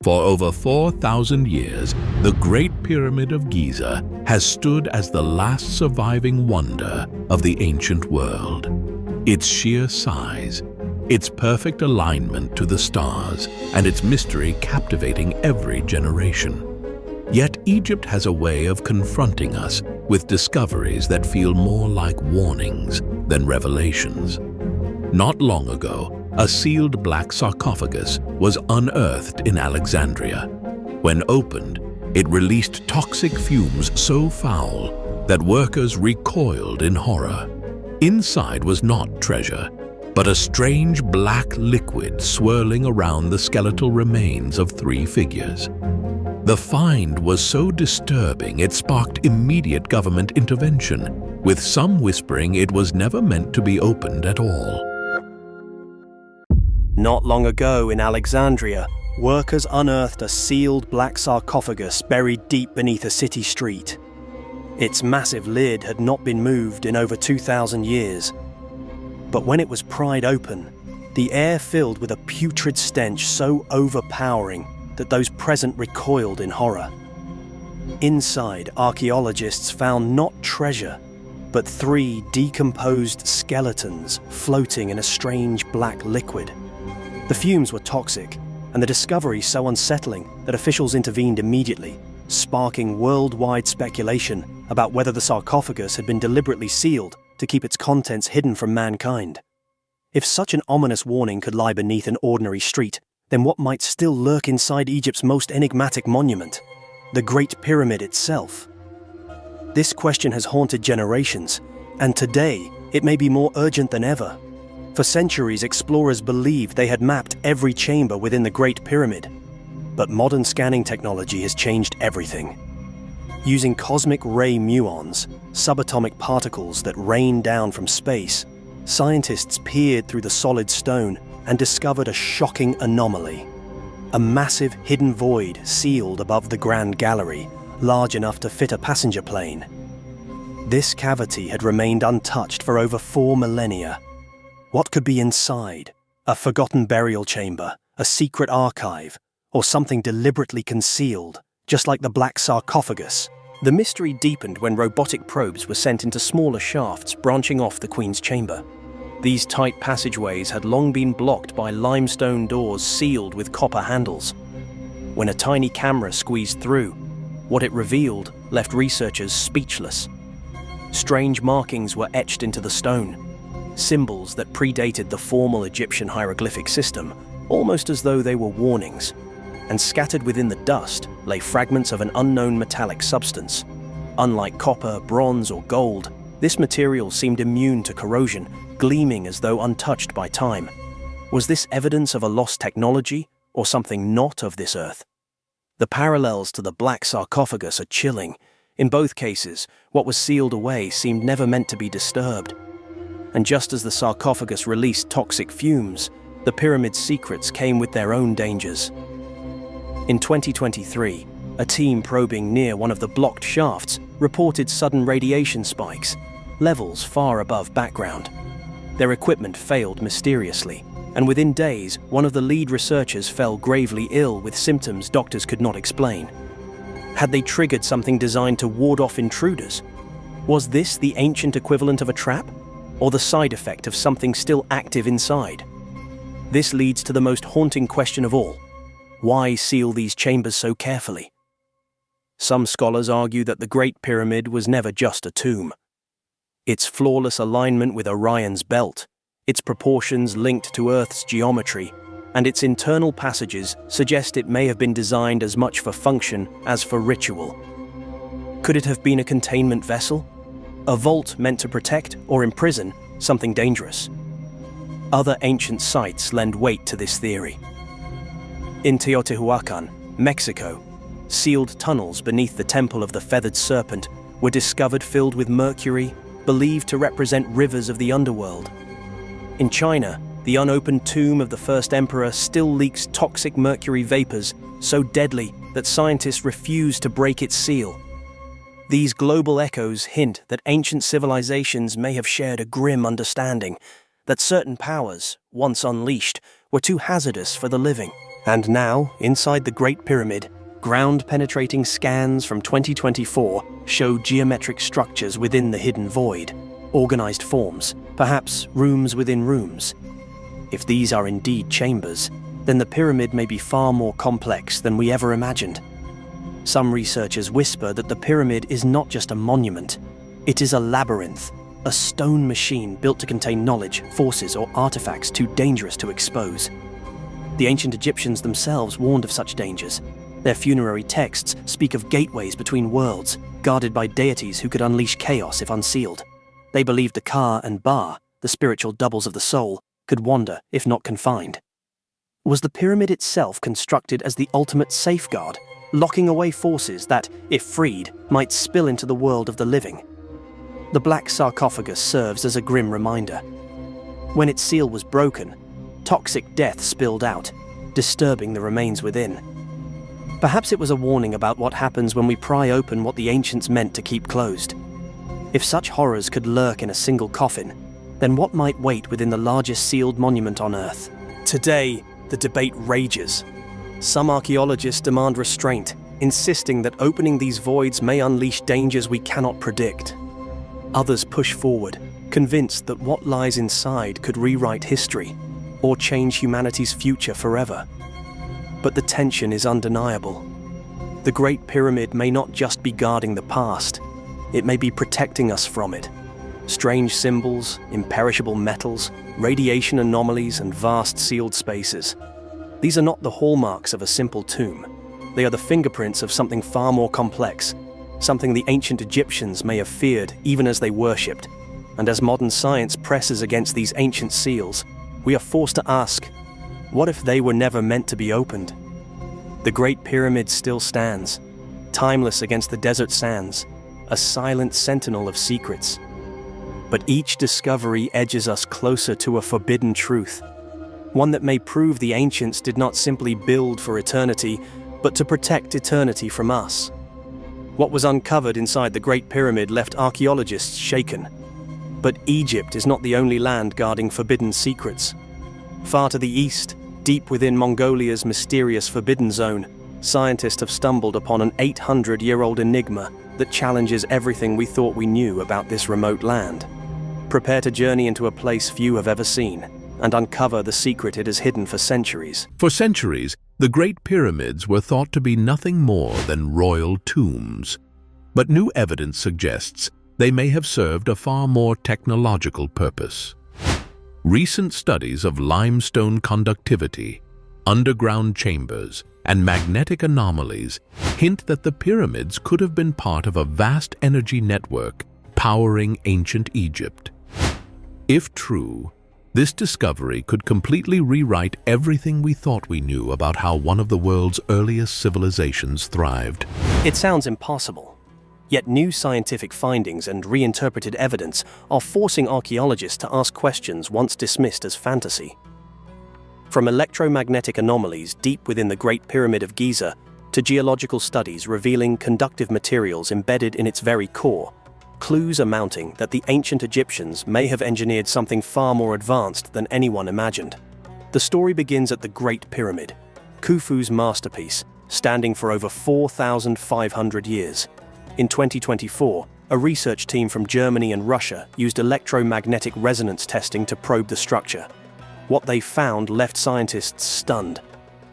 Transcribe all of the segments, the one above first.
For over 4,000 years, the Great Pyramid of Giza has stood as the last surviving wonder of the ancient world. Its sheer size, its perfect alignment to the stars, and its mystery captivating every generation. Yet Egypt has a way of confronting us with discoveries that feel more like warnings than revelations. Not long ago, a sealed black sarcophagus was unearthed in Alexandria. When opened, it released toxic fumes so foul that workers recoiled in horror. Inside was not treasure, but a strange black liquid swirling around the skeletal remains of 3 figures. The find was so disturbing it sparked immediate government intervention, with some whispering it was never meant to be opened at all. Not long ago in Alexandria, workers unearthed a sealed black sarcophagus buried deep beneath a city street. Its massive lid had not been moved in over 2,000 years. But when it was pried open, the air filled with a putrid stench so overpowering that those present recoiled in horror. Inside, archaeologists found not treasure, but 3 decomposed skeletons floating in a strange black liquid. The fumes were toxic, and the discovery so unsettling that officials intervened immediately, sparking worldwide speculation about whether the sarcophagus had been deliberately sealed to keep its contents hidden from mankind. If such an ominous warning could lie beneath an ordinary street, then what might still lurk inside Egypt's most enigmatic monument, the Great Pyramid itself? This question has haunted generations, and today it may be more urgent than ever. For centuries, explorers believed they had mapped every chamber within the Great Pyramid. But modern scanning technology has changed everything. Using cosmic ray muons, subatomic particles that rain down from space, scientists peered through the solid stone and discovered a shocking anomaly. A massive hidden void sealed above the Grand Gallery, large enough to fit a passenger plane. This cavity had remained untouched for over 4 millennia. What could be inside? A forgotten burial chamber, a secret archive, or something deliberately concealed, just like the black sarcophagus? The mystery deepened when robotic probes were sent into smaller shafts branching off the Queen's chamber. These tight passageways had long been blocked by limestone doors sealed with copper handles. When a tiny camera squeezed through, what it revealed left researchers speechless. Strange markings were etched into the stone, symbols that predated the formal Egyptian hieroglyphic system, almost as though they were warnings. And scattered within the dust lay fragments of an unknown metallic substance. Unlike copper, bronze, or gold, this material seemed immune to corrosion, gleaming as though untouched by time. Was this evidence of a lost technology, or something not of this earth? The parallels to the black sarcophagus are chilling. In both cases, what was sealed away seemed never meant to be disturbed. And just as the sarcophagus released toxic fumes, the pyramid's secrets came with their own dangers. In 2023, a team probing near one of the blocked shafts reported sudden radiation spikes, levels far above background. Their equipment failed mysteriously, and within days, one of the lead researchers fell gravely ill with symptoms doctors could not explain. Had they triggered something designed to ward off intruders? Was this the ancient equivalent of a trap, or the side effect of something still active inside? This leads to the most haunting question of all. Why seal these chambers so carefully? Some scholars argue that the Great Pyramid was never just a tomb. Its flawless alignment with Orion's belt, its proportions linked to Earth's geometry, and its internal passages suggest it may have been designed as much for function as for ritual. Could it have been a containment vessel? A vault meant to protect or imprison something dangerous? Other ancient sites lend weight to this theory. In Teotihuacan, Mexico, sealed tunnels beneath the Temple of the Feathered Serpent were discovered filled with mercury, believed to represent rivers of the underworld. In China, the unopened tomb of the first emperor still leaks toxic mercury vapors so deadly that scientists refuse to break its seal. These global echoes hint that ancient civilizations may have shared a grim understanding that certain powers, once unleashed, were too hazardous for the living, And now, inside the Great Pyramid, ground-penetrating scans from 2024 show geometric structures within the hidden void, organized forms, perhaps rooms within rooms. If these are indeed chambers, then the pyramid may be far more complex than we ever imagined. Some researchers whisper that the pyramid is not just a monument, it is a labyrinth, a stone machine built to contain knowledge, forces, or artifacts too dangerous to expose. The ancient Egyptians themselves warned of such dangers. Their funerary texts speak of gateways between worlds, guarded by deities who could unleash chaos if unsealed. They believed the Ka and Ba, the spiritual doubles of the soul, could wander if not confined. Was the pyramid itself constructed as the ultimate safeguard, locking away forces that, if freed, might spill into the world of the living? The black sarcophagus serves as a grim reminder. When its seal was broken, toxic death spilled out, disturbing the remains within. Perhaps it was a warning about what happens when we pry open what the ancients meant to keep closed. If such horrors could lurk in a single coffin, then what might wait within the largest sealed monument on Earth? Today, the debate rages. Some archaeologists demand restraint, insisting that opening these voids may unleash dangers we cannot predict. Others push forward, convinced that what lies inside could rewrite history or change humanity's future forever. But the tension is undeniable. The Great Pyramid may not just be guarding the past, it may be protecting us from it. Strange symbols, imperishable metals, radiation anomalies, and vast sealed spaces. These are not the hallmarks of a simple tomb. They are the fingerprints of something far more complex, something the ancient Egyptians may have feared even as they worshipped. And as modern science presses against these ancient seals, we are forced to ask, what if they were never meant to be opened? The Great Pyramid still stands, timeless against the desert sands, a silent sentinel of secrets. But each discovery edges us closer to a forbidden truth, one that may prove the ancients did not simply build for eternity, but to protect eternity from us. What was uncovered inside the Great Pyramid left archaeologists shaken. But Egypt is not the only land guarding forbidden secrets. Far to the east, deep within Mongolia's mysterious forbidden zone, scientists have stumbled upon an 800-year-old enigma that challenges everything we thought we knew about this remote land. Prepare to journey into a place few have ever seen and uncover the secret it has hidden for centuries. For centuries, the Great Pyramids were thought to be nothing more than royal tombs. But new evidence suggests they may have served a far more technological purpose. Recent studies of limestone conductivity, underground chambers, and magnetic anomalies hint that the pyramids could have been part of a vast energy network powering ancient Egypt. If true, this discovery could completely rewrite everything we thought we knew about how one of the world's earliest civilizations thrived. It sounds impossible, yet new scientific findings and reinterpreted evidence are forcing archaeologists to ask questions once dismissed as fantasy. From electromagnetic anomalies deep within the Great Pyramid of Giza to geological studies revealing conductive materials embedded in its very core, clues are mounting that the ancient Egyptians may have engineered something far more advanced than anyone imagined. The story begins at the Great Pyramid, Khufu's masterpiece, standing for over 4,500 years. In 2024, a research team from Germany and Russia used electromagnetic resonance testing to probe the structure. What they found left scientists stunned.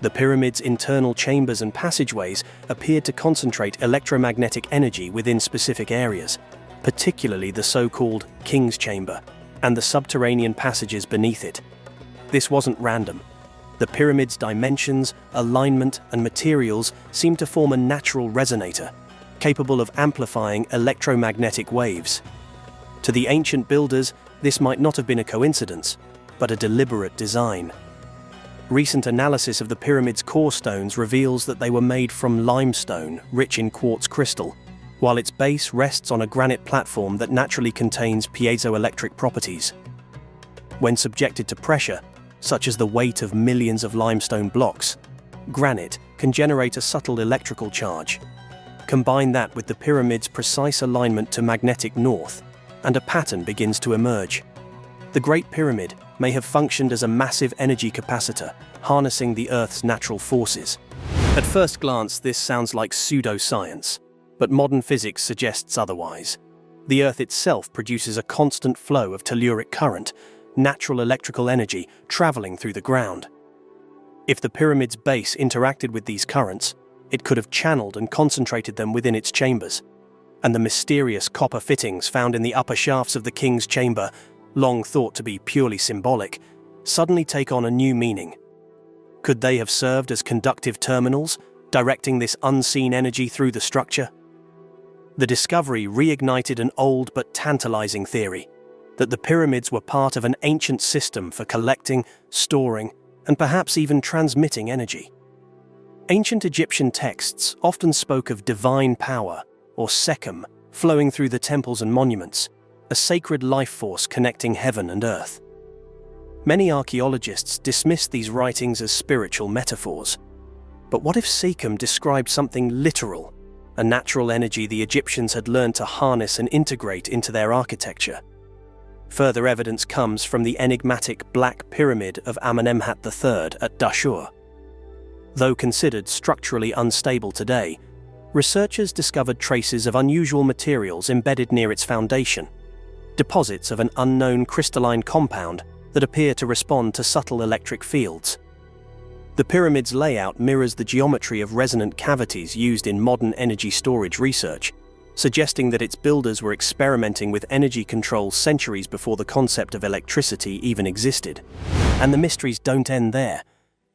The pyramid's internal chambers and passageways appeared to concentrate electromagnetic energy within specific areas, particularly the so-called King's Chamber and the subterranean passages beneath it. This wasn't random. The pyramid's dimensions, alignment, and materials seemed to form a natural resonator, capable of amplifying electromagnetic waves. To the ancient builders, this might not have been a coincidence, but a deliberate design. Recent analysis of the pyramid's core stones reveals that they were made from limestone, rich in quartz crystal, while its base rests on a granite platform that naturally contains piezoelectric properties. When subjected to pressure, such as the weight of millions of limestone blocks, granite can generate a subtle electrical charge. Combine that with the pyramid's precise alignment to magnetic north, and a pattern begins to emerge. The Great Pyramid may have functioned as a massive energy capacitor, harnessing the Earth's natural forces. At first glance, this sounds like pseudoscience, but modern physics suggests otherwise. The Earth itself produces a constant flow of telluric current, natural electrical energy traveling through the ground. If the pyramid's base interacted with these currents, it could have channeled and concentrated them within its chambers, and the mysterious copper fittings found in the upper shafts of the king's chamber, long thought to be purely symbolic, suddenly take on a new meaning. Could they have served as conductive terminals, directing this unseen energy through the structure? The discovery reignited an old but tantalizing theory, that the pyramids were part of an ancient system for collecting, storing, and perhaps even transmitting energy. Ancient Egyptian texts often spoke of divine power, or Sekhem, flowing through the temples and monuments, a sacred life force connecting heaven and earth. Many archaeologists dismiss these writings as spiritual metaphors. But what if Sekhem described something literal, a natural energy the Egyptians had learned to harness and integrate into their architecture? Further evidence comes from the enigmatic Black Pyramid of Amenemhat III at Dashur. Though considered structurally unstable today, researchers discovered traces of unusual materials embedded near its foundation, deposits of an unknown crystalline compound that appear to respond to subtle electric fields. The pyramid's layout mirrors the geometry of resonant cavities used in modern energy storage research, suggesting that its builders were experimenting with energy control centuries before the concept of electricity even existed. And the mysteries don't end there.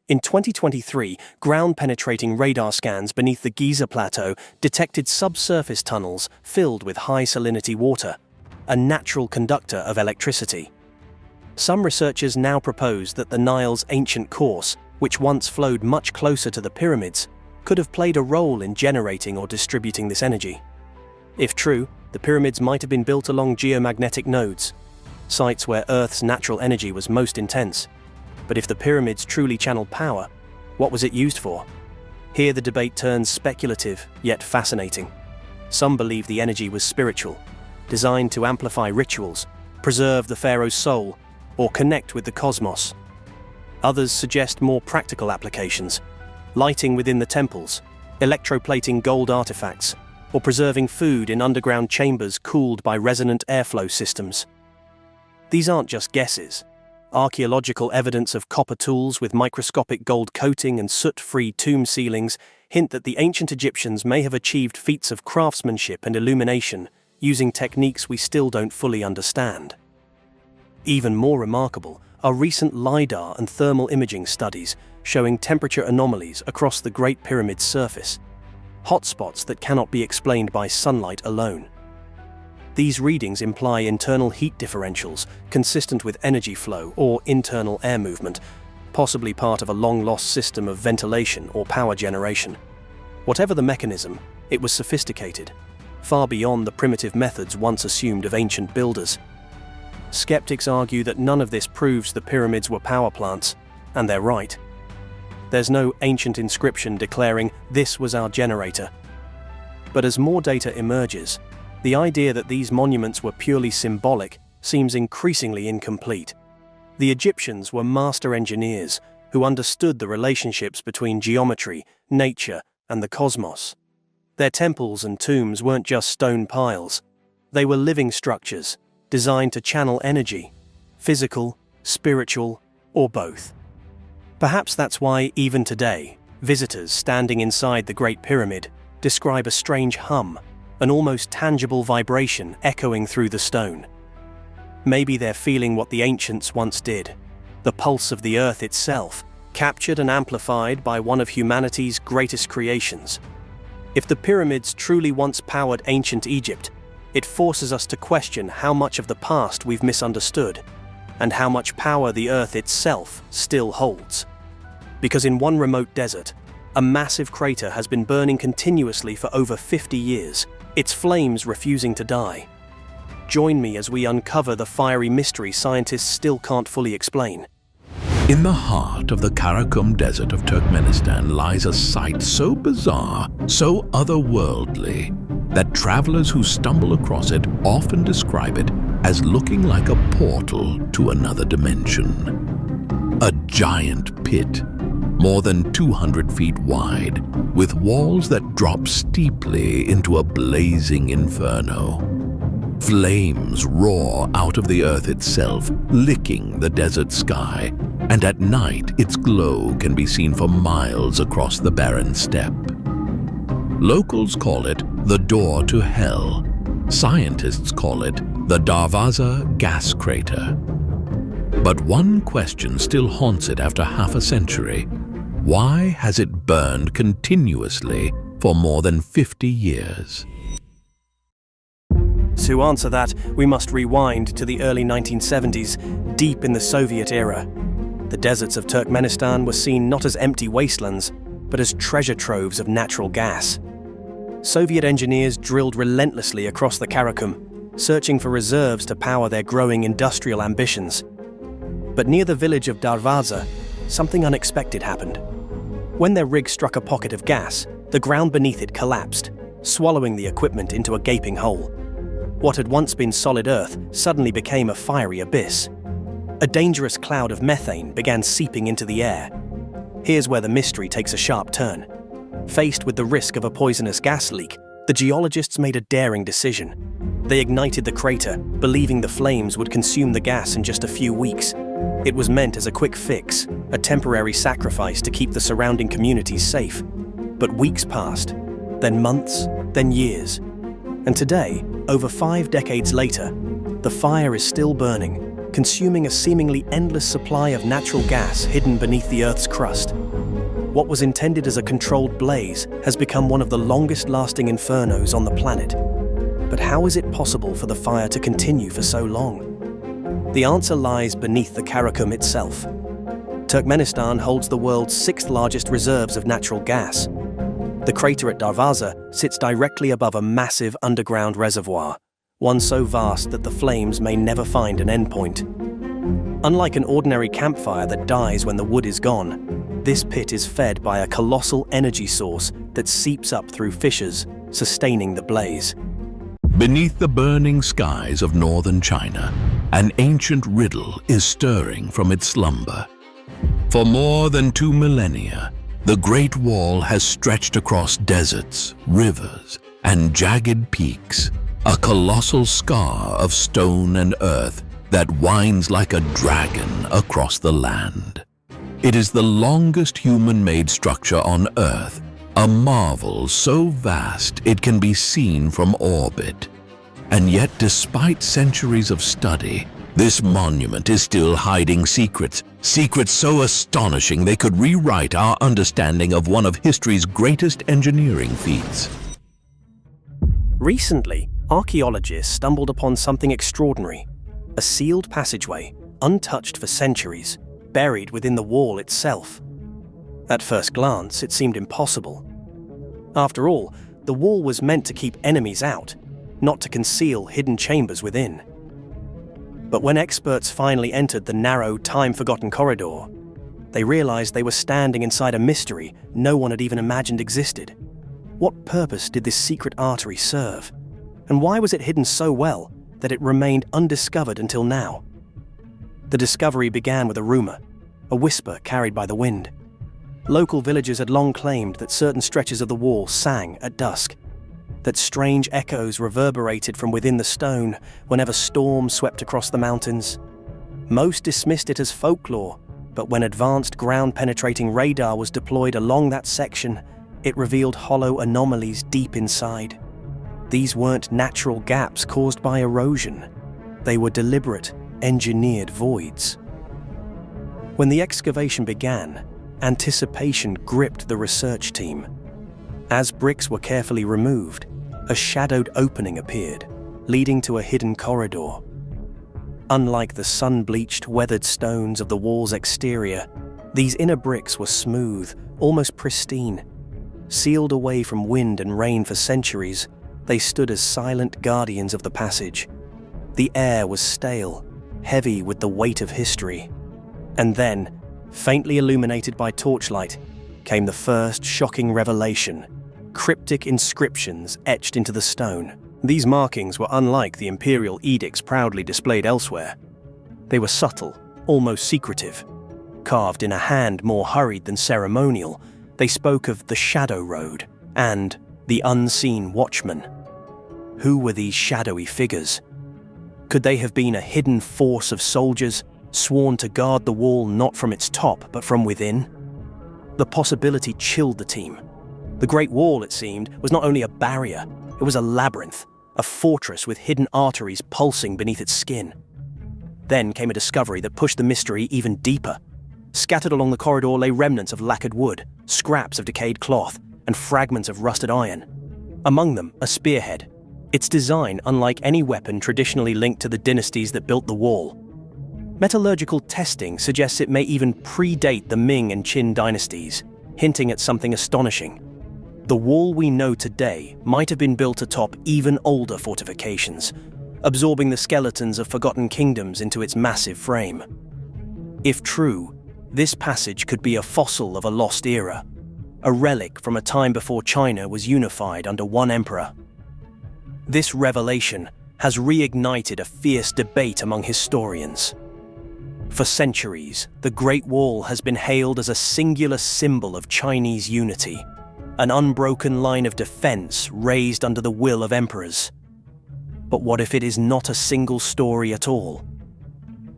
In 2023, ground-penetrating radar scans beneath the Giza plateau detected subsurface tunnels filled with high salinity water, a natural conductor of electricity. Some researchers now propose that the Nile's ancient course, which once flowed much closer to the pyramids, could have played a role in generating or distributing this energy. If true, the pyramids might have been built along geomagnetic nodes, sites where Earth's natural energy was most intense. But if the pyramids truly channeled power, what was it used for? Here the debate turns speculative, yet fascinating. Some believe the energy was spiritual, designed to amplify rituals, preserve the pharaoh's soul, or connect with the cosmos. Others suggest more practical applications, lighting within the temples, electroplating gold artifacts, or preserving food in underground chambers cooled by resonant airflow systems. These aren't just guesses. Archaeological evidence of copper tools with microscopic gold coating and soot-free tomb ceilings hint that the ancient Egyptians may have achieved feats of craftsmanship and illumination using techniques we still don't fully understand. Even more remarkable are recent LiDAR and thermal imaging studies showing temperature anomalies across the Great Pyramid's surface, hotspots that cannot be explained by sunlight alone. These readings imply internal heat differentials consistent with energy flow or internal air movement, possibly part of a long-lost system of ventilation or power generation. Whatever the mechanism, it was sophisticated, far beyond the primitive methods once assumed of ancient builders. Skeptics argue that none of this proves the pyramids were power plants, and they're right. There's no ancient inscription declaring, "This was our generator." But as more data emerges, the idea that these monuments were purely symbolic seems increasingly incomplete. The Egyptians were master engineers who understood the relationships between geometry, nature, and the cosmos. Their temples and tombs weren't just stone piles. They were living structures, designed to channel energy, physical, spiritual, or both. Perhaps that's why, even today, visitors standing inside the Great Pyramid describe a strange hum, an almost tangible vibration echoing through the stone. Maybe they're feeling what the ancients once did, the pulse of the earth itself, captured and amplified by one of humanity's greatest creations. If the pyramids truly once powered ancient Egypt, it forces us to question how much of the past we've misunderstood, and how much power the earth itself still holds. Because in one remote desert, a massive crater has been burning continuously for over 50 years, its flames refusing to die. Join me as we uncover the fiery mystery scientists still can't fully explain. In the heart of the Karakum Desert of Turkmenistan lies a site so bizarre, so otherworldly, that travelers who stumble across it often describe it as looking like a portal to another dimension. A giant pit, more than 200 feet wide, with walls that drop steeply into a blazing inferno. Flames roar out of the earth itself, licking the desert sky, and at night its glow can be seen for miles across the barren steppe. Locals call it the door to hell. Scientists call it the Darvaza gas crater. But one question still haunts it after half a century. Why has it burned continuously for more than 50 years? To answer that, we must rewind to the early 1970s, deep in the Soviet era. The deserts of Turkmenistan were seen not as empty wastelands, but as treasure troves of natural gas. Soviet engineers drilled relentlessly across the Karakum, searching for reserves to power their growing industrial ambitions. But near the village of Darvaza, something unexpected happened. When their rig struck a pocket of gas, the ground beneath it collapsed, swallowing the equipment into a gaping hole. What had once been solid earth suddenly became a fiery abyss. A dangerous cloud of methane began seeping into the air. Here's where the mystery takes a sharp turn. Faced with the risk of a poisonous gas leak, the geologists made a daring decision. They ignited the crater, believing the flames would consume the gas in just a few weeks. It was meant as a quick fix, a temporary sacrifice to keep the surrounding communities safe. But weeks passed, then months, then years. And today, over 5 decades later, the fire is still burning, consuming a seemingly endless supply of natural gas hidden beneath the Earth's crust. What was intended as a controlled blaze has become one of the longest-lasting infernos on the planet. But how is it possible for the fire to continue for so long? The answer lies beneath the Karakum itself. Turkmenistan holds the world's 6th largest reserves of natural gas. The crater at Darvaza sits directly above a massive underground reservoir, one so vast that the flames may never find an endpoint. Unlike an ordinary campfire that dies when the wood is gone, this pit is fed by a colossal energy source that seeps up through fissures, sustaining the blaze. Beneath the burning skies of northern China, an ancient riddle is stirring from its slumber. For more than 2 millennia, the Great Wall has stretched across deserts, rivers, and jagged peaks, a colossal scar of stone and earth that winds like a dragon across the land. It is the longest human-made structure on Earth, a marvel so vast it can be seen from orbit. And yet, despite centuries of study, this monument is still hiding secrets so astonishing they could rewrite our understanding of one of history's greatest engineering feats. Recently, archaeologists stumbled upon something extraordinary. A sealed passageway, untouched for centuries, buried within the wall itself. At first glance, it seemed impossible. After all, the wall was meant to keep enemies out, not to conceal hidden chambers within. But when experts finally entered the narrow, time-forgotten corridor, they realized they were standing inside a mystery no one had even imagined existed. What purpose did this secret artery serve? And why was it hidden so well that it remained undiscovered until now? The discovery began with a rumor, a whisper carried by the wind. Local villagers had long claimed that certain stretches of the wall sang at dusk, that strange echoes reverberated from within the stone whenever storms swept across the mountains. Most dismissed it as folklore, but when advanced ground-penetrating radar was deployed along that section, it revealed hollow anomalies deep inside. These weren't natural gaps caused by erosion. They were deliberate, engineered voids. When the excavation began, anticipation gripped the research team. As bricks were carefully removed, a shadowed opening appeared, leading to a hidden corridor. Unlike the sun-bleached, weathered stones of the wall's exterior, these inner bricks were smooth, almost pristine. Sealed away from wind and rain for centuries, they stood as silent guardians of the passage. The air was stale, heavy with the weight of history. And then, faintly illuminated by torchlight, came the first shocking revelation: cryptic inscriptions etched into the stone. These markings were unlike the imperial edicts proudly displayed elsewhere. They were subtle, almost secretive. Carved in a hand more hurried than ceremonial, they spoke of the Shadow Road and the Unseen Watchman. Who were these shadowy figures? Could they have been a hidden force of soldiers, sworn to guard the wall not from its top but from within? The possibility chilled the team. The Great Wall, it seemed, was not only a barrier, it was a labyrinth, a fortress with hidden arteries pulsing beneath its skin. Then came a discovery that pushed the mystery even deeper. Scattered along the corridor lay remnants of lacquered wood, scraps of decayed cloth, and fragments of rusted iron. Among them, a spearhead. Its design unlike any weapon traditionally linked to the dynasties that built the wall. Metallurgical testing suggests it may even predate the Ming and Qin dynasties, hinting at something astonishing. The wall we know today might have been built atop even older fortifications, absorbing the skeletons of forgotten kingdoms into its massive frame. If true, this passage could be a fossil of a lost era, a relic from a time before China was unified under one emperor. This revelation has reignited a fierce debate among historians. For centuries, the Great Wall has been hailed as a singular symbol of Chinese unity, an unbroken line of defense raised under the will of emperors. But what if it is not a single story at all?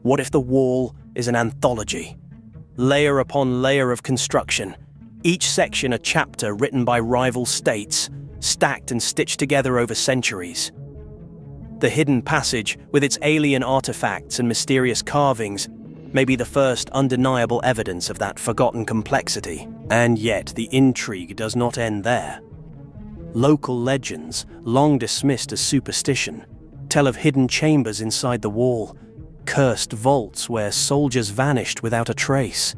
What if the wall is an anthology? Layer upon layer of construction, each section a chapter written by rival states, stacked and stitched together over centuries. The hidden passage, with its alien artifacts and mysterious carvings, may be the first undeniable evidence of that forgotten complexity. And yet the intrigue does not end there. Local legends, long dismissed as superstition, tell of hidden chambers inside the wall, cursed vaults where soldiers vanished without a trace.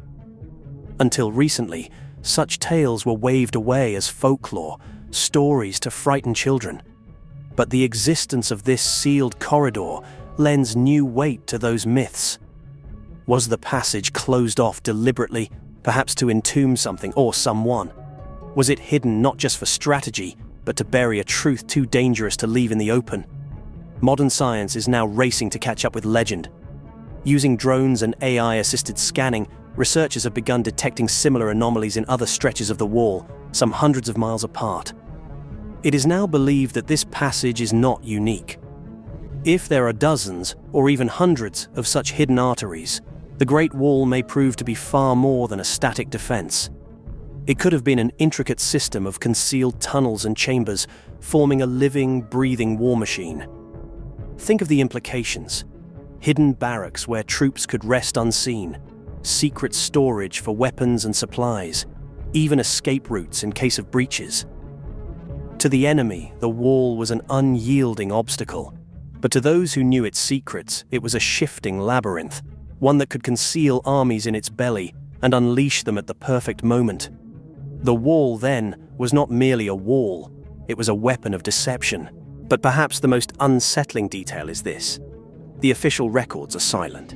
Until recently, such tales were waved away as folklore, stories to frighten children. But the existence of this sealed corridor lends new weight to those myths. Was the passage closed off deliberately, perhaps to entomb something or someone? Was it hidden not just for strategy, but to bury a truth too dangerous to leave in the open? Modern science is now racing to catch up with legend. Using drones and AI-assisted scanning, researchers have begun detecting similar anomalies in other stretches of the wall, some hundreds of miles apart. It is now believed that this passage is not unique. If there are dozens, or even hundreds, of such hidden arteries, the Great Wall may prove to be far more than a static defense. It could have been an intricate system of concealed tunnels and chambers, forming a living, breathing war machine. Think of the implications. Hidden barracks where troops could rest unseen, secret storage for weapons and supplies, even escape routes in case of breaches. To the enemy, the wall was an unyielding obstacle, but to those who knew its secrets, it was a shifting labyrinth, one that could conceal armies in its belly and unleash them at the perfect moment. The wall, then, was not merely a wall, it was a weapon of deception. But perhaps the most unsettling detail is this. The official records are silent.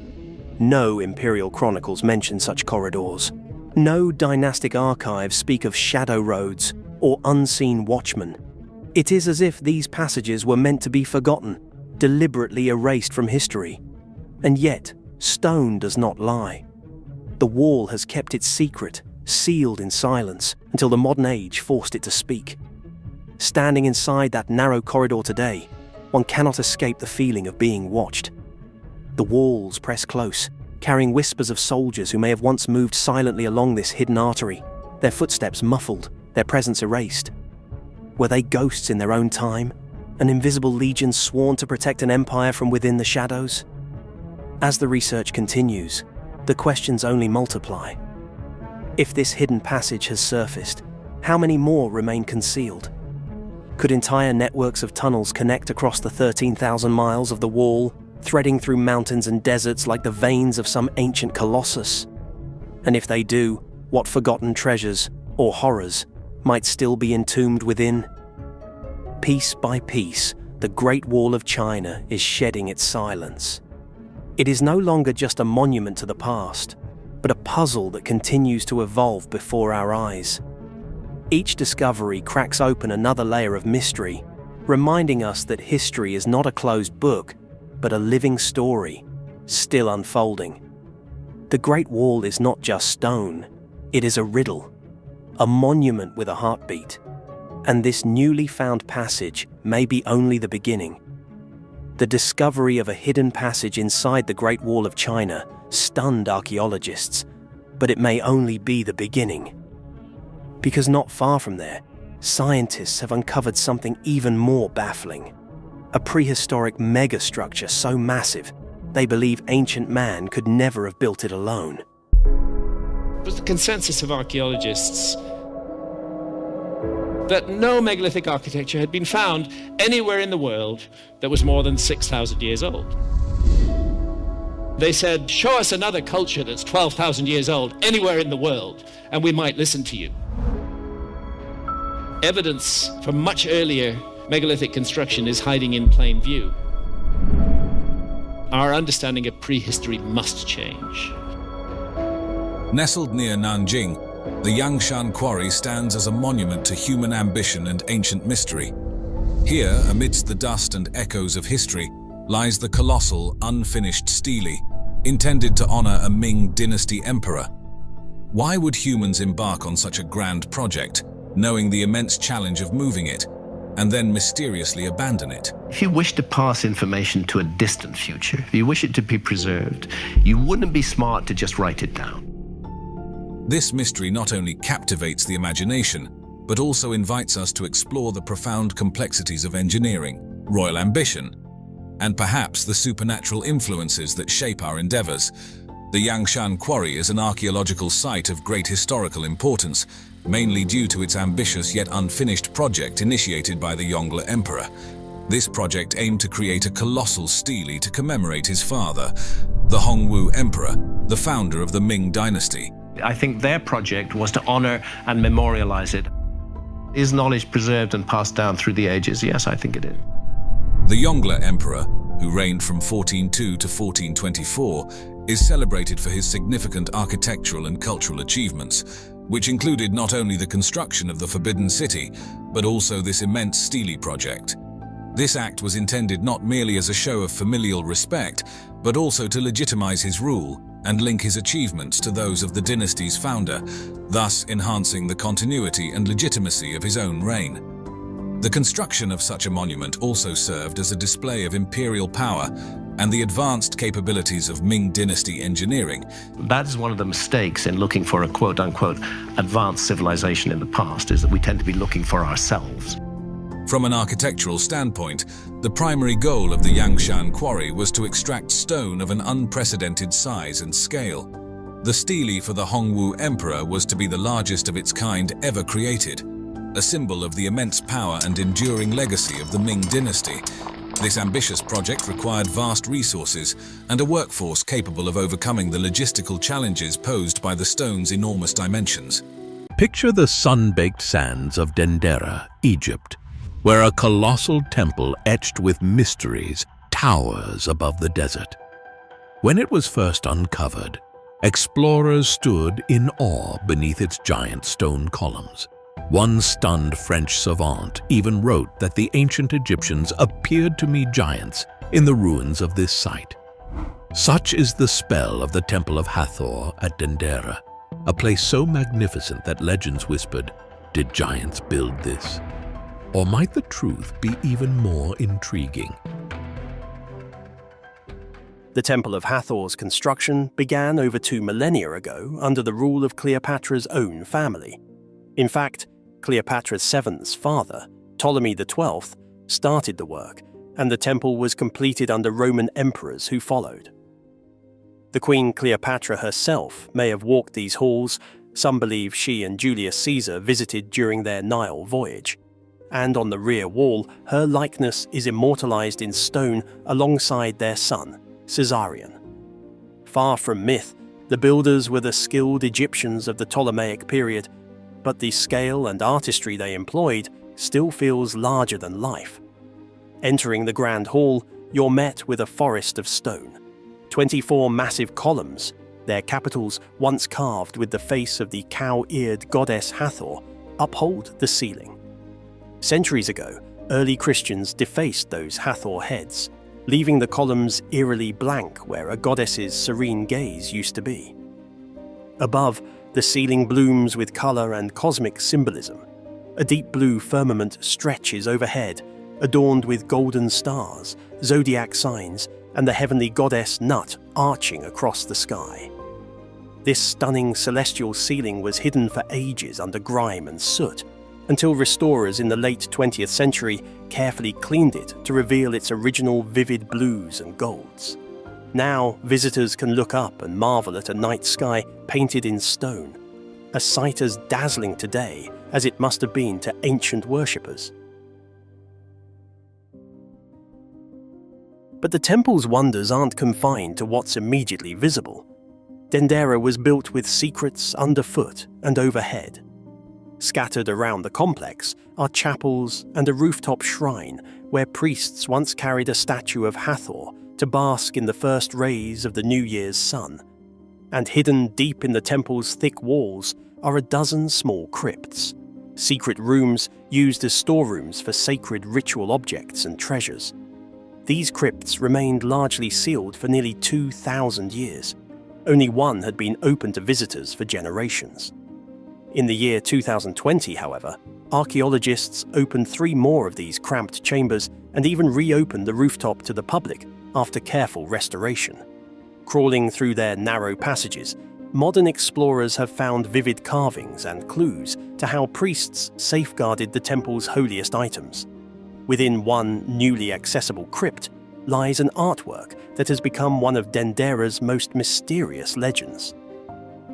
No imperial chronicles mention such corridors. No dynastic archives speak of shadow roads or unseen watchmen. It is as if these passages were meant to be forgotten, deliberately erased from history. And yet, stone does not lie. The wall has kept its secret, sealed in silence, until the modern age forced it to speak. Standing inside that narrow corridor today, one cannot escape the feeling of being watched. The walls press close, carrying whispers of soldiers who may have once moved silently along this hidden artery, their footsteps muffled, their presence erased. Were they ghosts in their own time, an invisible legion sworn to protect an empire from within the shadows? As the research continues, the questions only multiply. If this hidden passage has surfaced, how many more remain concealed? Could entire networks of tunnels connect across the 13,000 miles of the wall, threading through mountains and deserts like the veins of some ancient colossus? And if they do, what forgotten treasures, or horrors, might still be entombed within? Piece by piece, the Great Wall of China is shedding its silence. It is no longer just a monument to the past, but a puzzle that continues to evolve before our eyes. Each discovery cracks open another layer of mystery, reminding us that history is not a closed book, but a living story, still unfolding. The Great Wall is not just stone, it is a riddle, a monument with a heartbeat. And this newly found passage may be only the beginning. The discovery of a hidden passage inside the Great Wall of China stunned archaeologists, but it may only be the beginning. Because not far from there, scientists have uncovered something even more baffling. A prehistoric megastructure so massive, they believe ancient man could never have built it alone. It was the consensus of archaeologists that no megalithic architecture had been found anywhere in the world that was more than 6,000 years old. They said, show us another culture that's 12,000 years old anywhere in the world, and we might listen to you. Evidence from much earlier megalithic construction is hiding in plain view. Our understanding of prehistory must change. Nestled near Nanjing, the Yangshan Quarry stands as a monument to human ambition and ancient mystery. Here, amidst the dust and echoes of history, lies the colossal, unfinished stele, intended to honor a Ming Dynasty emperor. Why would humans embark on such a grand project, knowing the immense challenge of moving it, and then mysteriously abandon it? If you wish to pass information to a distant future, if you wish it to be preserved, you wouldn't be smart to just write it down. This mystery not only captivates the imagination, but also invites us to explore the profound complexities of engineering, royal ambition, and perhaps the supernatural influences that shape our endeavors. The Yangshan Quarry is an archaeological site of great historical importance, mainly due to its ambitious yet unfinished project initiated by the Yongle Emperor. This project aimed to create a colossal stele to commemorate his father, the Hongwu Emperor, the founder of the Ming Dynasty. I think their project was to honor and memorialize it. Is knowledge preserved and passed down through the ages? Yes, I think it is. The Yongle Emperor, who reigned from 1402 to 1424, is celebrated for his significant architectural and cultural achievements, which included not only the construction of the Forbidden City, but also this immense stele project. This act was intended not merely as a show of familial respect, but also to legitimize his rule and link his achievements to those of the dynasty's founder, thus enhancing the continuity and legitimacy of his own reign. The construction of such a monument also served as a display of imperial power and the advanced capabilities of Ming Dynasty engineering. That is one of the mistakes in looking for a quote-unquote advanced civilization in the past, is that we tend to be looking for ourselves. From an architectural standpoint, the primary goal of the Yangshan Quarry was to extract stone of an unprecedented size and scale. The stele for the Hongwu Emperor was to be the largest of its kind ever created, a symbol of the immense power and enduring legacy of the Ming Dynasty. This ambitious project required vast resources and a workforce capable of overcoming the logistical challenges posed by the stone's enormous dimensions. Picture the sun-baked sands of Dendera, Egypt, where a colossal temple etched with mysteries towers above the desert. When it was first uncovered, explorers stood in awe beneath its giant stone columns. One stunned French savant even wrote that the ancient Egyptians appeared to meet giants in the ruins of this site. Such is the spell of the Temple of Hathor at Dendera, a place so magnificent that legends whispered, "Did giants build this?" Or might the truth be even more intriguing? The Temple of Hathor's construction began over 2 millennia ago under the rule of Cleopatra's own family. In fact, Cleopatra VII's father, Ptolemy XII, started the work, and the temple was completed under Roman emperors who followed. The Queen Cleopatra herself may have walked these halls. Some believe she and Julius Caesar visited during their Nile voyage. And on the rear wall, her likeness is immortalized in stone alongside their son, Caesarion. Far from myth, the builders were the skilled Egyptians of the Ptolemaic period, but the scale and artistry they employed still feels larger than life. Entering the Grand Hall, you're met with a forest of stone. 24 massive columns, their capitals once carved with the face of the cow-eared goddess Hathor, uphold the ceiling. Centuries ago, early Christians defaced those Hathor heads, leaving the columns eerily blank where a goddess's serene gaze used to be. Above, the ceiling blooms with colour and cosmic symbolism. A deep blue firmament stretches overhead, adorned with golden stars, zodiac signs, and the heavenly goddess Nut arching across the sky. This stunning celestial ceiling was hidden for ages under grime and soot, until restorers in the late 20th century carefully cleaned it to reveal its original vivid blues and golds. Now, visitors can look up and marvel at a night sky painted in stone, a sight as dazzling today as it must have been to ancient worshippers. But the temple's wonders aren't confined to what's immediately visible. Dendera was built with secrets underfoot and overhead. Scattered around the complex are chapels and a rooftop shrine where priests once carried a statue of Hathor to bask in the first rays of the New Year's sun. And hidden deep in the temple's thick walls are a dozen small crypts, secret rooms used as storerooms for sacred ritual objects and treasures. These crypts remained largely sealed for nearly 2,000 years. Only one had been open to visitors for generations. In the year 2020, however, archaeologists opened 3 more of these cramped chambers and even reopened the rooftop to the public after careful restoration. Crawling through their narrow passages, modern explorers have found vivid carvings and clues to how priests safeguarded the temple's holiest items. Within one newly accessible crypt lies an artwork that has become one of Dendera's most mysterious legends.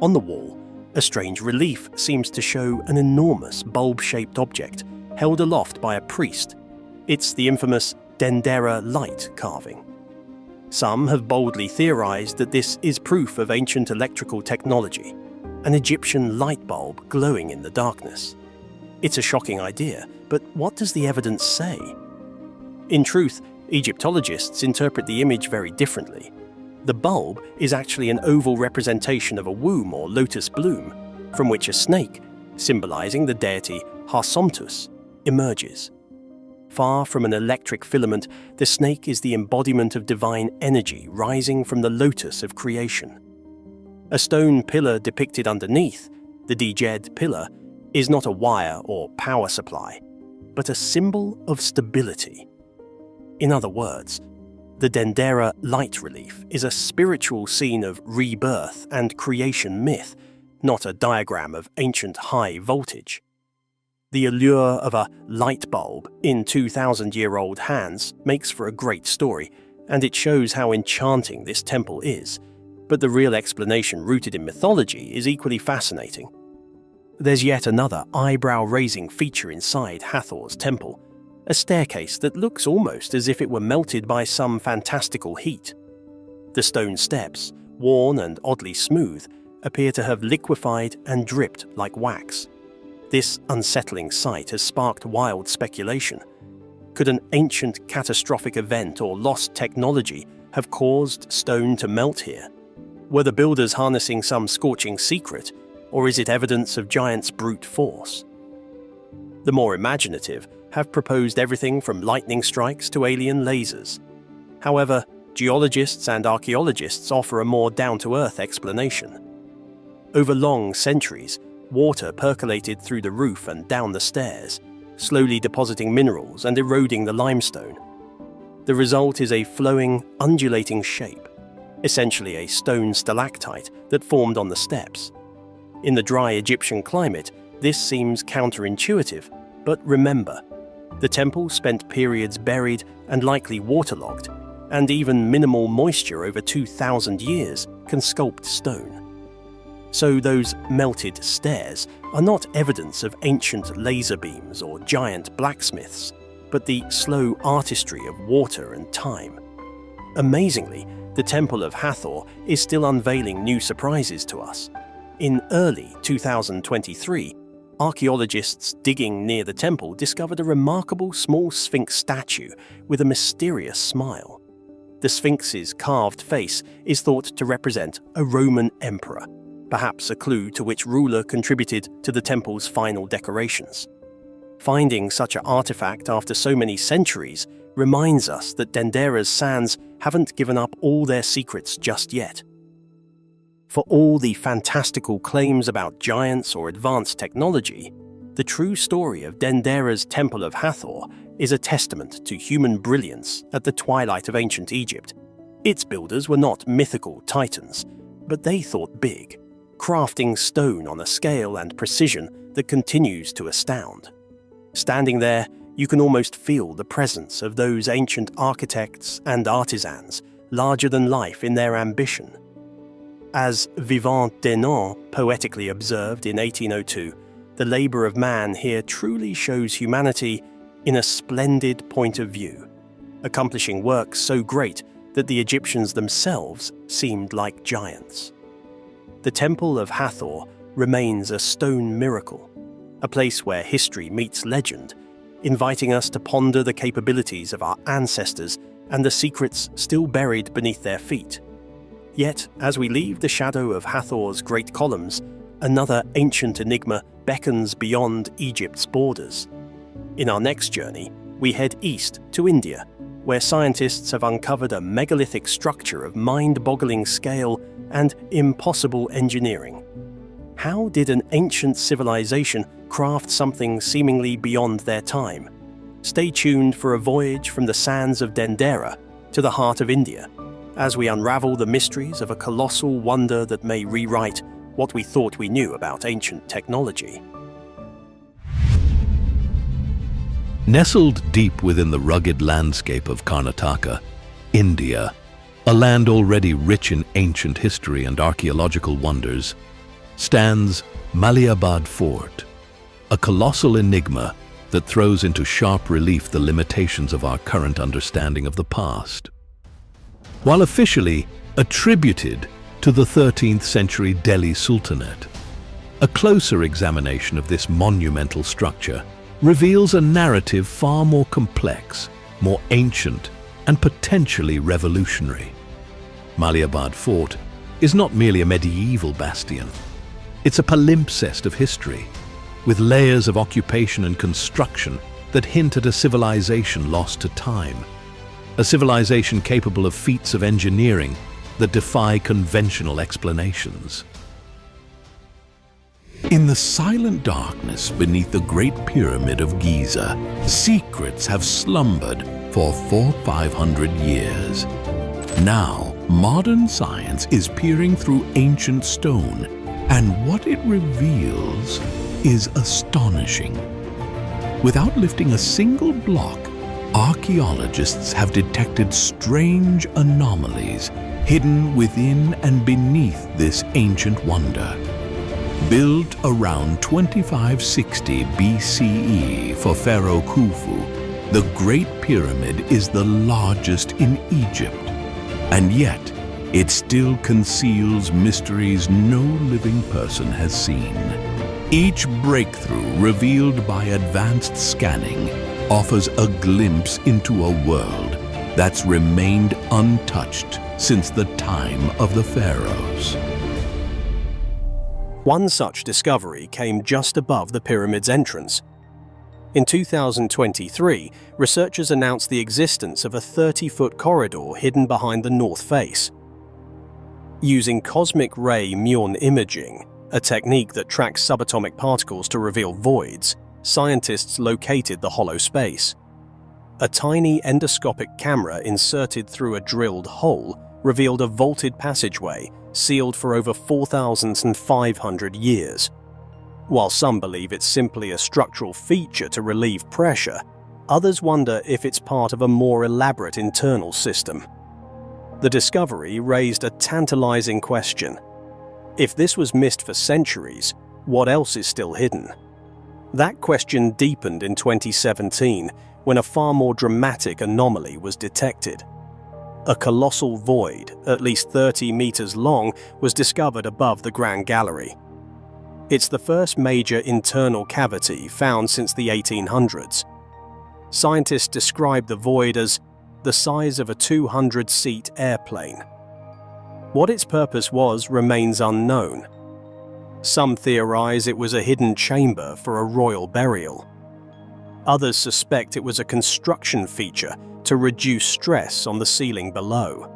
On the wall, a strange relief seems to show an enormous bulb-shaped object held aloft by a priest. It's the infamous Dendera light carving. Some have boldly theorized that this is proof of ancient electrical technology, an Egyptian light bulb glowing in the darkness. It's a shocking idea, but what does the evidence say? In truth, Egyptologists interpret the image very differently. The bulb is actually an oval representation of a womb or lotus bloom, from which a snake, symbolizing the deity Harsomtus, emerges. Far from an electric filament, the snake is the embodiment of divine energy rising from the lotus of creation. A stone pillar depicted underneath, the Djed pillar, is not a wire or power supply, but a symbol of stability. In other words, the Dendera light relief is a spiritual scene of rebirth and creation myth, not a diagram of ancient high voltage. The allure of a light bulb in 2,000-year-old hands makes for a great story, and it shows how enchanting this temple is, but the real explanation rooted in mythology is equally fascinating. There's yet another eyebrow-raising feature inside Hathor's temple, a staircase that looks almost as if it were melted by some fantastical heat. The stone steps, worn and oddly smooth, appear to have liquefied and dripped like wax. This unsettling sight has sparked wild speculation. Could an ancient catastrophic event or lost technology have caused stone to melt here? Were the builders harnessing some scorching secret, or is it evidence of giants' brute force? The more imaginative have proposed everything from lightning strikes to alien lasers. However, geologists and archaeologists offer a more down-to-earth explanation. Over long centuries, water percolated through the roof and down the stairs, slowly depositing minerals and eroding the limestone. The result is a flowing, undulating shape, essentially a stone stalactite that formed on the steps. In the dry Egyptian climate, this seems counterintuitive, but remember, the temple spent periods buried and likely waterlogged, and even minimal moisture over 2,000 years can sculpt stone. So those melted stairs are not evidence of ancient laser beams or giant blacksmiths, but the slow artistry of water and time. Amazingly, the Temple of Hathor is still unveiling new surprises to us. In early 2023, archaeologists digging near the temple discovered a remarkable small sphinx statue with a mysterious smile. The sphinx's carved face is thought to represent a Roman emperor, perhaps a clue to which ruler contributed to the temple's final decorations. Finding such an artifact after so many centuries reminds us that Dendera's sands haven't given up all their secrets just yet. For all the fantastical claims about giants or advanced technology, the true story of Dendera's Temple of Hathor is a testament to human brilliance at the twilight of ancient Egypt. Its builders were not mythical titans, but they thought big, crafting stone on a scale and precision that continues to astound. Standing there, you can almost feel the presence of those ancient architects and artisans, larger than life in their ambition. As Vivant Denon poetically observed in 1802, the labour of man here truly shows humanity in a splendid point of view, accomplishing works so great that the Egyptians themselves seemed like giants. The Temple of Hathor remains a stone miracle, a place where history meets legend, inviting us to ponder the capabilities of our ancestors and the secrets still buried beneath their feet. Yet, as we leave the shadow of Hathor's great columns, another ancient enigma beckons beyond Egypt's borders. In our next journey, we head east to India, where scientists have uncovered a megalithic structure of mind-boggling scale and impossible engineering. How did an ancient civilization craft something seemingly beyond their time? Stay tuned for a voyage from the sands of Dendera to the heart of India, as we unravel the mysteries of a colossal wonder that may rewrite what we thought we knew about ancient technology. Nestled deep within the rugged landscape of Karnataka, India, a land already rich in ancient history and archaeological wonders, stands Maliabad Fort, a colossal enigma that throws into sharp relief the limitations of our current understanding of the past. While officially attributed to the 13th century Delhi Sultanate, a closer examination of this monumental structure reveals a narrative far more complex, more ancient, and potentially revolutionary. Maliabad Fort is not merely a medieval bastion. It's a palimpsest of history, with layers of occupation and construction that hint at a civilization lost to time. A civilization capable of feats of engineering that defy conventional explanations. In the silent darkness beneath the Great Pyramid of Giza, secrets have slumbered for 400-500 years. Now, modern science is peering through ancient stone, and what it reveals is astonishing. Without lifting a single block, archaeologists have detected strange anomalies hidden within and beneath this ancient wonder. Built around 2560 BCE for Pharaoh Khufu, the Great Pyramid is the largest in Egypt, and yet it still conceals mysteries no living person has seen. Each breakthrough revealed by advanced scanning offers a glimpse into a world that's remained untouched since the time of the pharaohs. One such discovery came just above the pyramid's entrance. In 2023, researchers announced the existence of a 30-foot corridor hidden behind the north face. Using cosmic ray Muon imaging, a technique that tracks subatomic particles to reveal voids, scientists located the hollow space. A tiny endoscopic camera inserted through a drilled hole revealed a vaulted passageway sealed for over 4,500 years. While some believe it's simply a structural feature to relieve pressure, others wonder if it's part of a more elaborate internal system. The discovery raised a tantalizing question. If this was missed for centuries, what else is still hidden? That question deepened in 2017 when a far more dramatic anomaly was detected. A colossal void, at least 30 meters long, was discovered above the Grand Gallery. It's the first major internal cavity found since the 1800s. Scientists describe the void as the size of a 200-seat airplane. What its purpose was remains unknown. Some theorize it was a hidden chamber for a royal burial. Others suspect it was a construction feature to reduce stress on the ceiling below.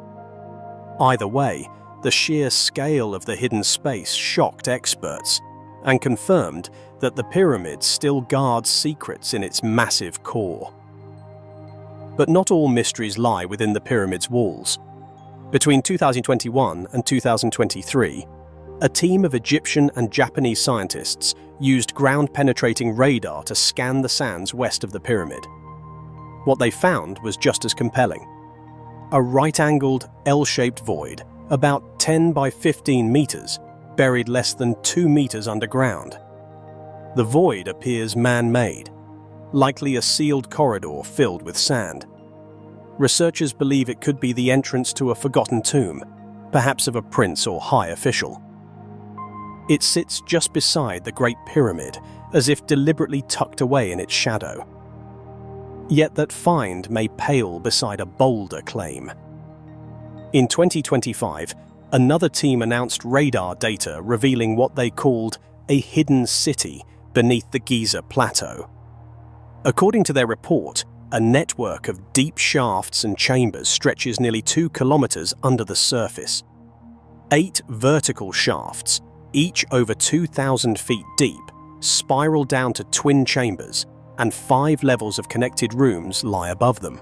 Either way, the sheer scale of the hidden space shocked experts and confirmed that the pyramid still guards secrets in its massive core. But not all mysteries lie within the pyramid's walls. Between 2021 and 2023, a team of Egyptian and Japanese scientists used ground-penetrating radar to scan the sands west of the pyramid. What they found was just as compelling. A right-angled, L-shaped void, about 10 by 15 meters, buried less than 2 meters underground. The void appears man-made, likely a sealed corridor filled with sand. Researchers believe it could be the entrance to a forgotten tomb, perhaps of a prince or high official. It sits just beside the Great Pyramid, as if deliberately tucked away in its shadow. Yet that find may pale beside a bolder claim. In 2025, another team announced radar data revealing what they called a hidden city beneath the Giza plateau. According to their report, a network of deep shafts and chambers stretches nearly 2 kilometers under the surface. 8 vertical shafts, each over 2,000 feet deep, spiral down to twin chambers, and 5 levels of connected rooms lie above them.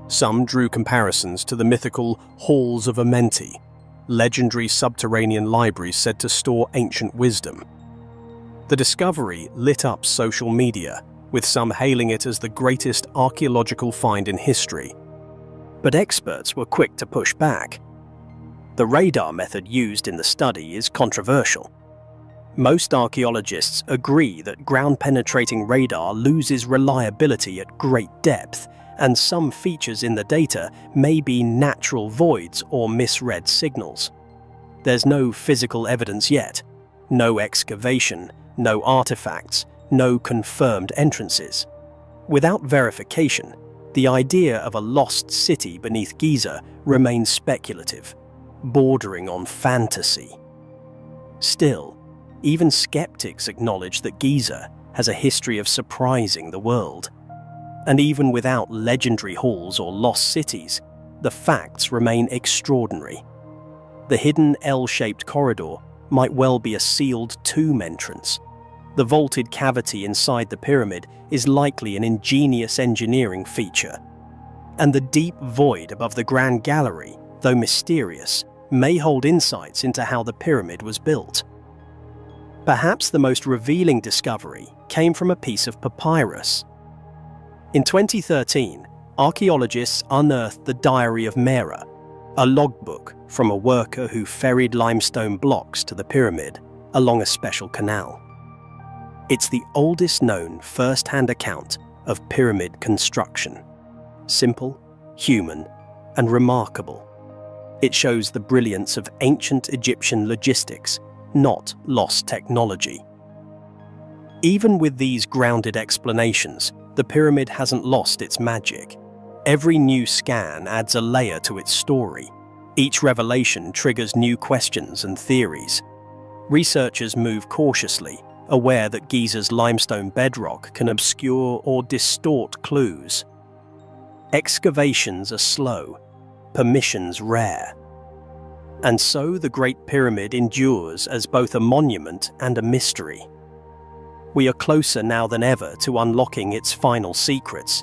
Some drew comparisons to the mythical Halls of Amenti, legendary subterranean libraries said to store ancient wisdom. The discovery lit up social media, with some hailing it as the greatest archaeological find in history. But experts were quick to push back. The radar method used in the study is controversial. Most archaeologists agree that ground-penetrating radar loses reliability at great depth, and some features in the data may be natural voids or misread signals. There's no physical evidence yet, no excavation, no artifacts, no confirmed entrances. Without verification, the idea of a lost city beneath Giza remains speculative, bordering on fantasy. Still, even skeptics acknowledge that Giza has a history of surprising the world. And even without legendary halls or lost cities, the facts remain extraordinary. The hidden L-shaped corridor might well be a sealed tomb entrance. The vaulted cavity inside the pyramid is likely an ingenious engineering feature. And the deep void above the Grand Gallery, though mysterious, may hold insights into how the pyramid was built. Perhaps the most revealing discovery came from a piece of papyrus. In 2013, archaeologists unearthed the Diary of Mera, a logbook from a worker who ferried limestone blocks to the pyramid along a special canal. It's the oldest known first-hand account of pyramid construction. Simple, human, and remarkable. It shows the brilliance of ancient Egyptian logistics, not lost technology. Even with these grounded explanations, the pyramid hasn't lost its magic. Every new scan adds a layer to its story. Each revelation triggers new questions and theories. Researchers move cautiously, aware that Giza's limestone bedrock can obscure or distort clues. Excavations are slow, permissions rare. And so the Great Pyramid endures as both a monument and a mystery. We are closer now than ever to unlocking its final secrets,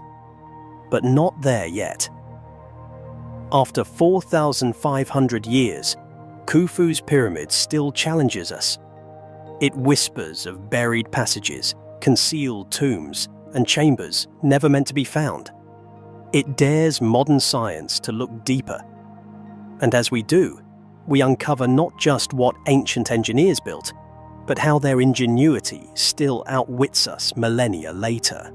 but not there yet. After 4,500 years, Khufu's pyramid still challenges us. It whispers of buried passages, concealed tombs, and chambers never meant to be found. It dares modern science to look deeper. And as we do, we uncover not just what ancient engineers built, but how their ingenuity still outwits us millennia later.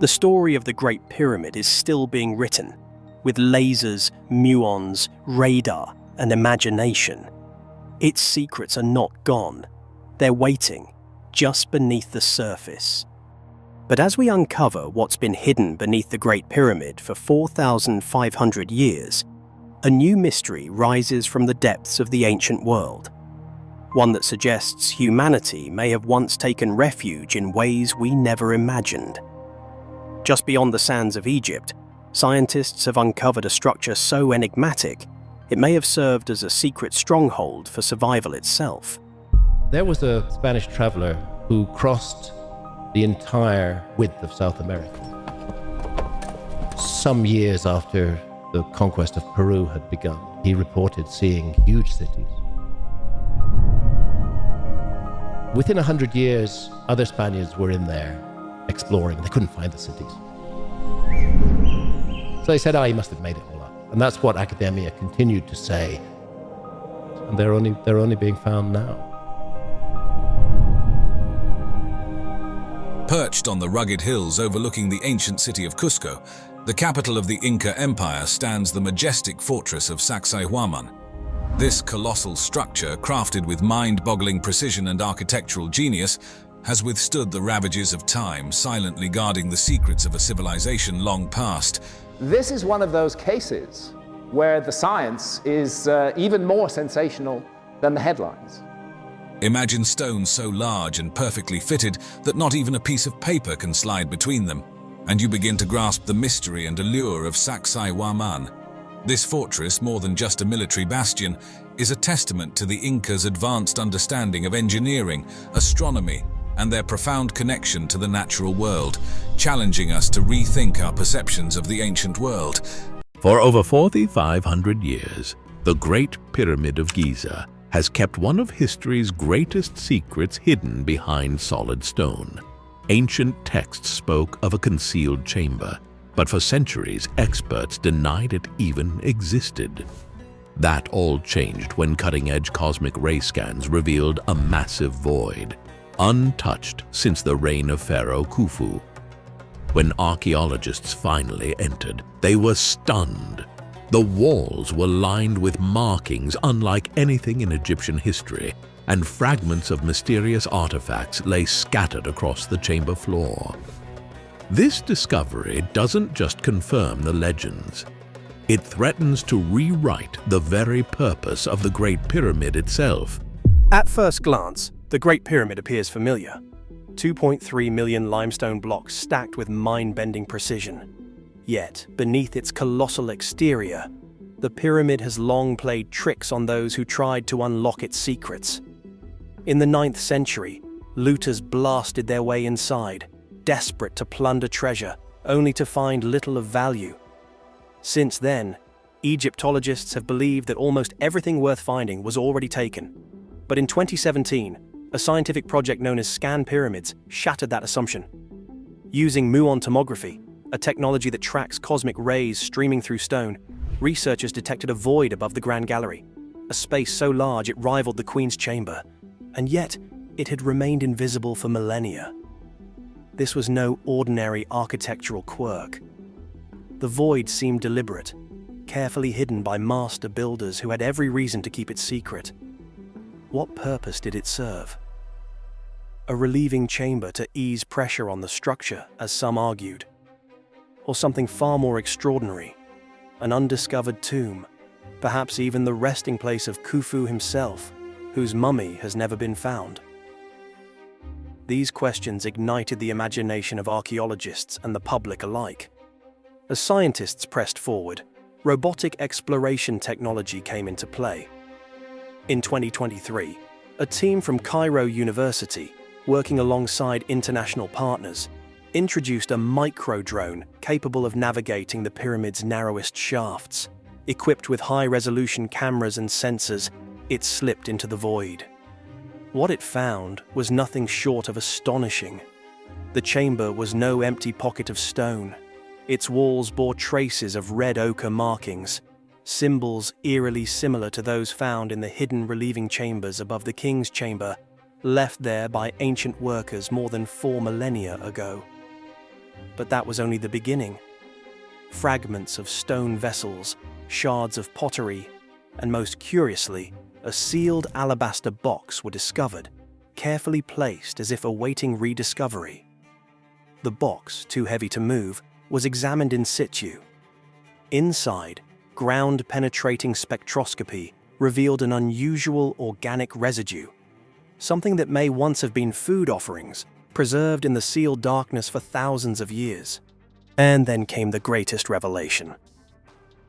The story of the Great Pyramid is still being written, with lasers, muons, radar, and imagination. Its secrets are not gone. They're waiting, just beneath the surface. But as we uncover what's been hidden beneath the Great Pyramid for 4,500 years, a new mystery rises from the depths of the ancient world. One that suggests humanity may have once taken refuge in ways we never imagined. Just beyond the sands of Egypt, scientists have uncovered a structure so enigmatic it may have served as a secret stronghold for survival itself. There was a Spanish traveler who crossed the entire width of South America. Some years after the conquest of Peru had begun, he reported seeing huge cities. Within 100 years, other Spaniards were in there exploring. They couldn't find the cities. So they said, he must have made it all up. And that's what academia continued to say. And they're only being found now. Perched on the rugged hills overlooking the ancient city of Cusco, the capital of the Inca Empire, stands the majestic fortress of Sacsayhuaman. This colossal structure, crafted with mind-boggling precision and architectural genius, has withstood the ravages of time, silently guarding the secrets of a civilization long past. This is one of those cases where the science is even more sensational than the headlines. Imagine stones so large and perfectly fitted that not even a piece of paper can slide between them, and you begin to grasp the mystery and allure of Sacsayhuaman. This fortress, more than just a military bastion, is a testament to the Incas' advanced understanding of engineering, astronomy, and their profound connection to the natural world, challenging us to rethink our perceptions of the ancient world. For over 4,500 years, the Great Pyramid of Giza has kept one of history's greatest secrets hidden behind solid stone. Ancient texts spoke of a concealed chamber, but for centuries experts denied it even existed. That all changed when cutting-edge cosmic ray scans revealed a massive void, untouched since the reign of Pharaoh Khufu. When archaeologists finally entered, they were stunned. The walls were lined with markings unlike anything in Egyptian history, and fragments of mysterious artifacts lay scattered across the chamber floor. This discovery doesn't just confirm the legends. It threatens to rewrite the very purpose of the Great Pyramid itself. At first glance, the Great Pyramid appears familiar. 2.3 million limestone blocks stacked with mind-bending precision. Yet, beneath its colossal exterior, the pyramid has long played tricks on those who tried to unlock its secrets. In the 9th century, looters blasted their way inside, desperate to plunder treasure, only to find little of value. Since then, Egyptologists have believed that almost everything worth finding was already taken. But in 2017, a scientific project known as Scan Pyramids shattered that assumption. Using Muon tomography, a technology that tracks cosmic rays streaming through stone, researchers detected a void above the Grand Gallery, a space so large it rivaled the Queen's chamber, and yet it had remained invisible for millennia. This was no ordinary architectural quirk. The void seemed deliberate, carefully hidden by master builders who had every reason to keep it secret. What purpose did it serve? A relieving chamber to ease pressure on the structure, as some argued. Or something far more extraordinary, an undiscovered tomb, perhaps even the resting place of Khufu himself, whose mummy has never been found. These questions ignited the imagination of archaeologists and the public alike. As scientists pressed forward, robotic exploration technology came into play. In 2023, a team from Cairo University, working alongside international partners, introduced a micro-drone capable of navigating the pyramid's narrowest shafts. Equipped with high-resolution cameras and sensors, it slipped into the void. What it found was nothing short of astonishing. The chamber was no empty pocket of stone. Its walls bore traces of red ochre markings, symbols eerily similar to those found in the hidden relieving chambers above the king's chamber, left there by ancient workers more than 4 millennia ago. But that was only the beginning. Fragments of stone vessels, shards of pottery, and most curiously, a sealed alabaster box were discovered, carefully placed as if awaiting rediscovery. The box, too heavy to move, was examined in situ. Inside, ground-penetrating spectroscopy revealed an unusual organic residue, something that may once have been food offerings, preserved in the sealed darkness for thousands of years. And then came the greatest revelation.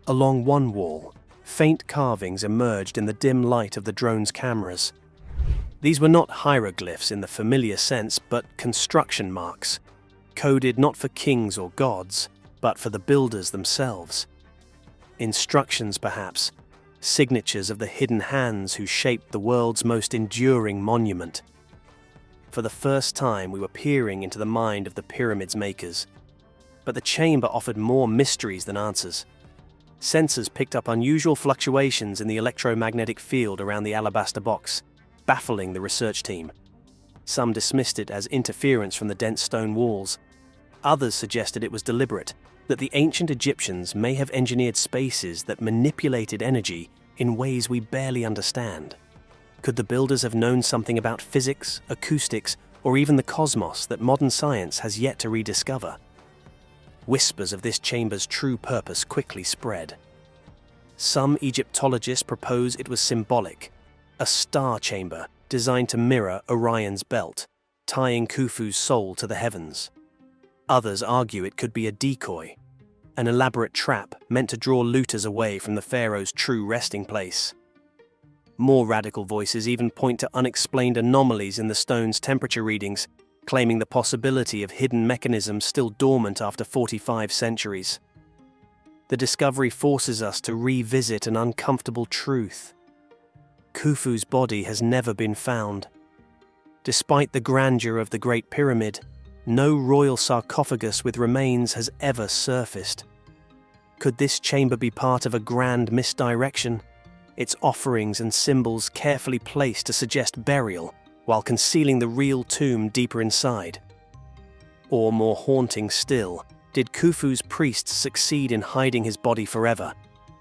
Along one wall, faint carvings emerged in the dim light of the drone's cameras. These were not hieroglyphs in the familiar sense, but construction marks, coded not for kings or gods, but for the builders themselves. Instructions, perhaps, signatures of the hidden hands who shaped the world's most enduring monument. For the first time, we were peering into the mind of the pyramid's makers. But the chamber offered more mysteries than answers. Sensors picked up unusual fluctuations in the electromagnetic field around the alabaster box, baffling the research team. Some dismissed it as interference from the dense stone walls. Others suggested it was deliberate, that the ancient Egyptians may have engineered spaces that manipulated energy in ways we barely understand. Could the builders have known something about physics, acoustics, or even the cosmos that modern science has yet to rediscover? Whispers of this chamber's true purpose quickly spread. Some Egyptologists propose it was symbolic, a star chamber designed to mirror Orion's belt, tying Khufu's soul to the heavens. Others argue it could be a decoy, an elaborate trap meant to draw looters away from the pharaoh's true resting place. More radical voices even point to unexplained anomalies in the stone's temperature readings, claiming the possibility of hidden mechanisms still dormant after 45 centuries. The discovery forces us to revisit an uncomfortable truth. Khufu's body has never been found. Despite the grandeur of the Great Pyramid, no royal sarcophagus with remains has ever surfaced. Could this chamber be part of a grand misdirection, its offerings and symbols carefully placed to suggest burial, while concealing the real tomb deeper inside? Or more haunting still, did Khufu's priests succeed in hiding his body forever,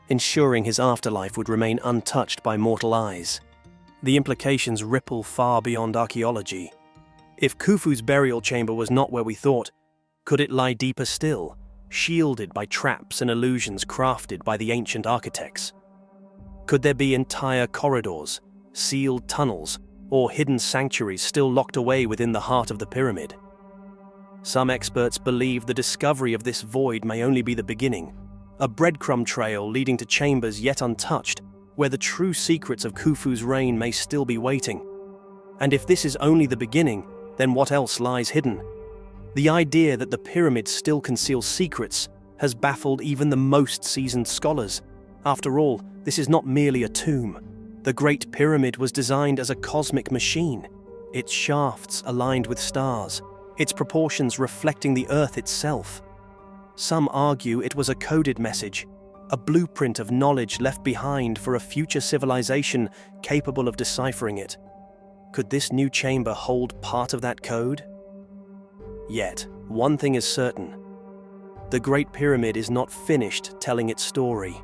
ensuring his afterlife would remain untouched by mortal eyes? The implications ripple far beyond archaeology. If Khufu's burial chamber was not where we thought, could it lie deeper still, shielded by traps and illusions crafted by the ancient architects? Could there be entire corridors, sealed tunnels, or hidden sanctuaries still locked away within the heart of the pyramid? Some experts believe the discovery of this void may only be the beginning, a breadcrumb trail leading to chambers yet untouched, where the true secrets of Khufu's reign may still be waiting. And if this is only the beginning, then what else lies hidden? The idea that the pyramid still conceals secrets has baffled even the most seasoned scholars. After all, this is not merely a tomb. The Great Pyramid was designed as a cosmic machine, its shafts aligned with stars, its proportions reflecting the Earth itself. Some argue it was a coded message, a blueprint of knowledge left behind for a future civilization capable of deciphering it. Could this new chamber hold part of that code? Yet, one thing is certain. The Great Pyramid is not finished telling its story.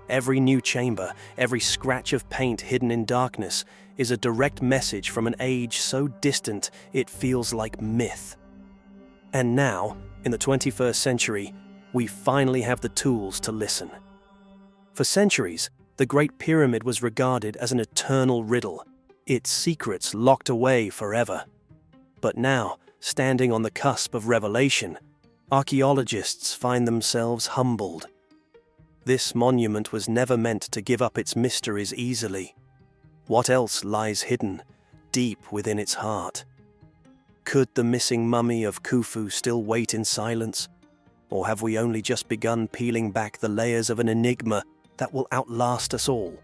Every new chamber, every scratch of paint hidden in darkness, is a direct message from an age so distant it feels like myth. And now, in the 21st century, we finally have the tools to listen. For centuries, the Great Pyramid was regarded as an eternal riddle, its secrets locked away forever. But now, standing on the cusp of revelation, archaeologists find themselves humbled. This monument was never meant to give up its mysteries easily. What else lies hidden, deep within its heart? Could the missing mummy of Khufu still wait in silence? Or have we only just begun peeling back the layers of an enigma that will outlast us all?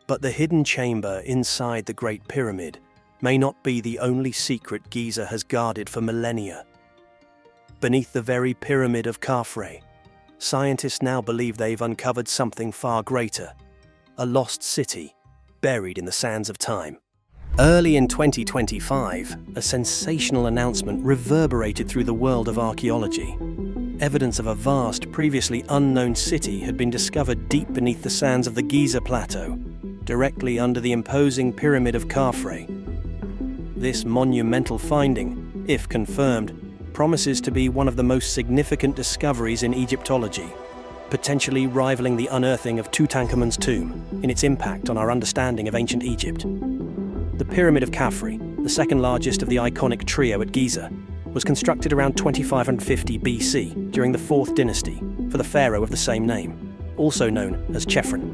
But the hidden chamber inside the Great Pyramid may not be the only secret Giza has guarded for millennia. Beneath the very pyramid of Khafre, scientists now believe they've uncovered something far greater, a lost city buried in the sands of time. Early in 2025, a sensational announcement reverberated through the world of archaeology. Evidence of a vast, previously unknown city had been discovered deep beneath the sands of the Giza Plateau, directly under the imposing pyramid of Khafre. This monumental finding, if confirmed, promises to be one of the most significant discoveries in Egyptology, potentially rivaling the unearthing of Tutankhamun's tomb in its impact on our understanding of ancient Egypt. The Pyramid of Khafre, the second largest of the iconic trio at Giza, was constructed around 2550 BC during the 4th dynasty for the pharaoh of the same name, also known as Chephren.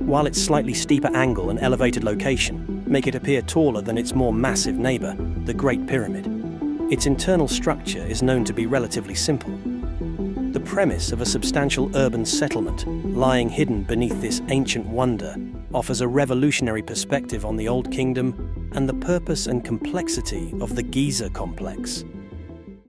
While its slightly steeper angle and elevated location make it appear taller than its more massive neighbour, the Great Pyramid, its internal structure is known to be relatively simple. The premise of a substantial urban settlement lying hidden beneath this ancient wonder offers a revolutionary perspective on the Old Kingdom and the purpose and complexity of the Giza complex.